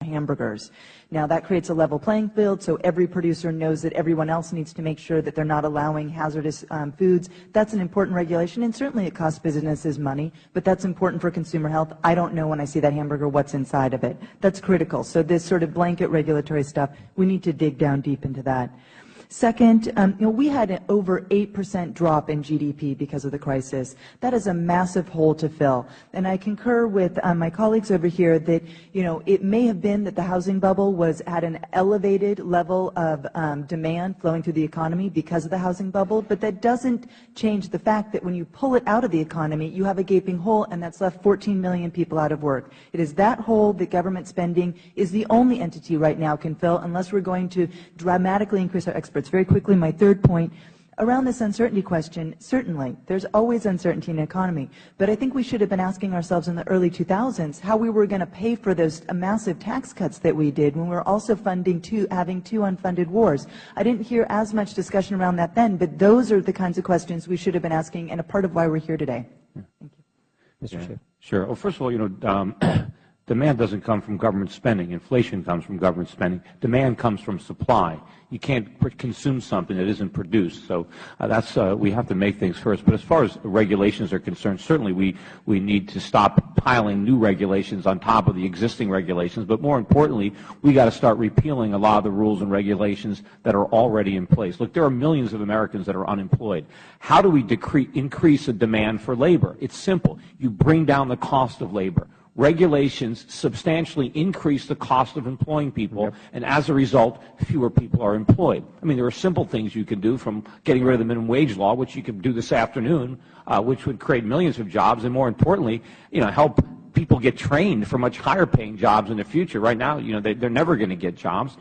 hamburgers. Now that creates a level playing field, so every producer knows that everyone else needs to make sure that they're not allowing hazardous foods. That's an important regulation, and certainly it costs businesses money, but that's important for consumer health. I don't know when I see that hamburger what's inside of it. That's critical. So this sort of blanket regulatory stuff, we need to dig down deep into that. Second, we had an over 8% drop in GDP because of the crisis. That is a massive hole to fill. And I concur with my colleagues over here that, it may have been that the housing bubble was at an elevated level of demand flowing through the economy because of the housing bubble, but that doesn't change the fact that when you pull it out of the economy, you have a gaping hole, and that's left 14 million people out of work. It is that hole that government spending is the only entity right now can fill, unless we're going to dramatically increase our experts. Very quickly, my third point, around this uncertainty question, certainly, there's always uncertainty in the economy, but I think we should have been asking ourselves in the early 2000s how we were going to pay for those massive tax cuts that we did when we were also having two unfunded wars. I didn't hear as much discussion around that then, but those are the kinds of questions we should have been asking, and a part of why we're here today. Thank you. Mr. Schiff. Sure. Well, first of all, demand doesn't come from government spending. Inflation comes from government spending. Demand comes from supply. You can't consume something that isn't produced. So we have to make things first. But as far as regulations are concerned, certainly we need to stop piling new regulations on top of the existing regulations. But more importantly, we got to start repealing a lot of the rules and regulations that are already in place. Look, there are millions of Americans that are unemployed. How do we increase the demand for labor? It's simple. You bring down the cost of labor. Regulations substantially increase the cost of employing people, and as a result, fewer people are employed. I mean, there are simple things you can do, from getting rid of the minimum wage law, which you can do this afternoon, which would create millions of jobs, and more importantly, help people get trained for much higher paying jobs in the future. Right now, they're never going to get jobs.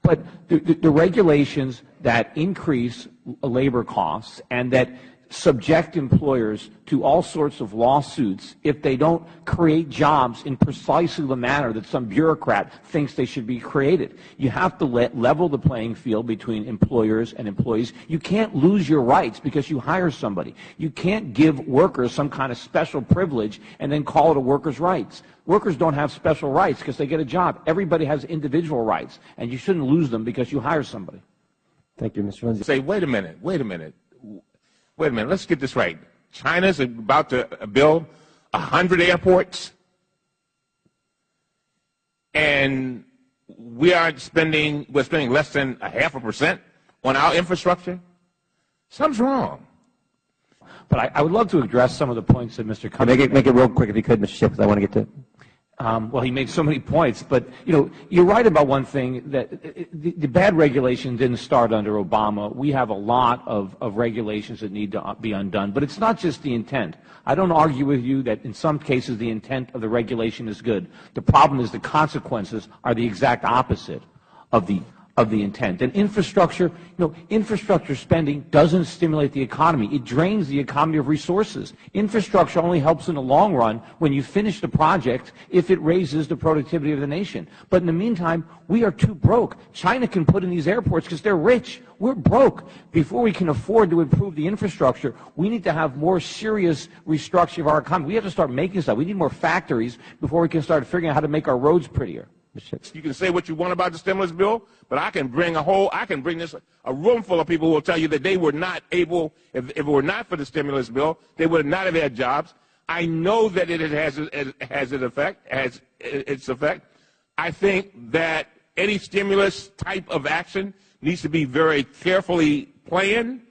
But the regulations that increase labor costs and that subject employers to all sorts of lawsuits if they don't create jobs in precisely the manner that some bureaucrat thinks they should be created. You have to level the playing field between employers and employees. You can't lose your rights because you hire somebody. You can't give workers some kind of special privilege and then call it a workers' rights. Workers don't have special rights because they get a job. Everybody has individual rights, and you shouldn't lose them because you hire somebody. Thank you, Mr. Lindsay. Say, wait a minute, let's get this right. China's about to build 100 airports, and we're spending less than 0.5% on our infrastructure. Something's wrong. But I would love to address some of the points that Mr. Cummings make it real quick if you could, Mr. Schiff, because I want to get to. Well, he made so many points, but you're right about one thing, that the bad regulation didn't start under Obama. We have a lot of regulations that need to be undone, but it's not just the intent. I don't argue with you that in some cases the intent of the regulation is good. The problem is the consequences are the exact opposite of the intent. And infrastructure spending doesn't stimulate the economy. It drains the economy of resources. Infrastructure only helps in the long run when you finish the project if it raises the productivity of the nation. But in the meantime, we are too broke. China can put in these airports because they're rich. We're broke. Before we can afford to improve the infrastructure, we need to have more serious restructuring of our economy. We have to start making stuff. We need more factories before we can start figuring out how to make our roads prettier. You can say what you want about the stimulus bill, but I can bring a room full of people who will tell you that they were not able, if it were not for the stimulus bill, they would not have had jobs. I know that it has its effect. I think that any stimulus type of action needs to be very carefully planned.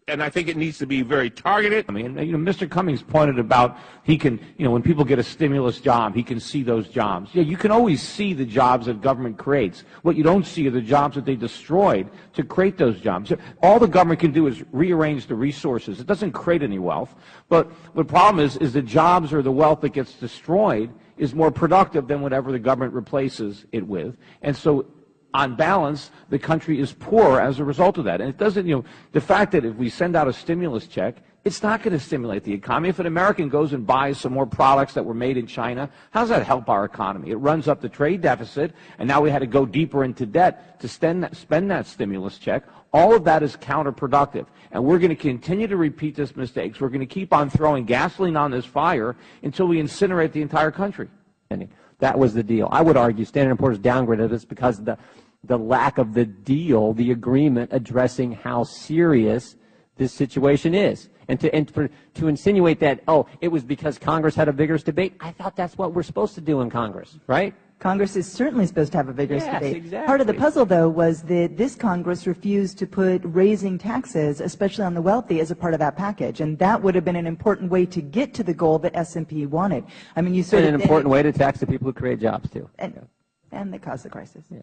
And I think it needs to be very targeted. I mean, Mr. Cummings pointed about he can, when people get a stimulus job, he can see those jobs. Yeah, you can always see the jobs that government creates. What you don't see are the jobs that they destroyed to create those jobs. All the government can do is rearrange the resources. It doesn't create any wealth. But the problem is the jobs or the wealth that gets destroyed is more productive than whatever the government replaces it with. And so, on balance, the country is poor as a result of that. And it doesn't, the fact that if we send out a stimulus check, it's not going to stimulate the economy. If an American goes and buys some more products that were made in China, how does that help our economy? It runs up the trade deficit, and now we had to go deeper into debt to spend that stimulus check. All of that is counterproductive. And we're going to continue to repeat these mistakes. We're going to keep on throwing gasoline on this fire until we incinerate the entire country. spending. That was the deal. I would argue Standard & Poor's downgraded us because of the lack of the deal, the agreement addressing how serious this situation is. And to insinuate that, oh, it was because Congress had a vigorous debate, I thought that's what we're supposed to do in Congress, right? Congress is certainly supposed to have a vigorous debate. Exactly. Part of the puzzle, though, was that this Congress refused to put raising taxes, especially on the wealthy, as a part of that package. And that would have been an important way to get to the goal that S&P wanted. I mean, you sort of... an important way to tax the people who create jobs, too. And that caused the crisis. Yeah.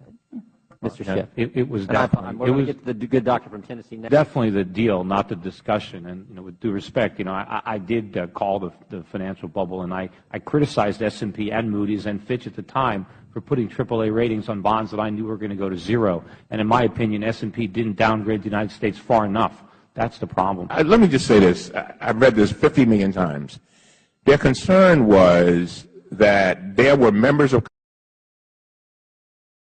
Mr. Schiff. It was definitely. We're going to get to the good doctor from Tennessee next. Definitely the deal, not the discussion. And with due respect, I did call the financial bubble, and I criticized S&P and Moody's and Fitch at the time for putting AAA ratings on bonds that I knew were going to go to zero. And in my opinion, S&P didn't downgrade the United States far enough. That's the problem. Let me just say this. I've read this 50 million times. Their concern was that there were members of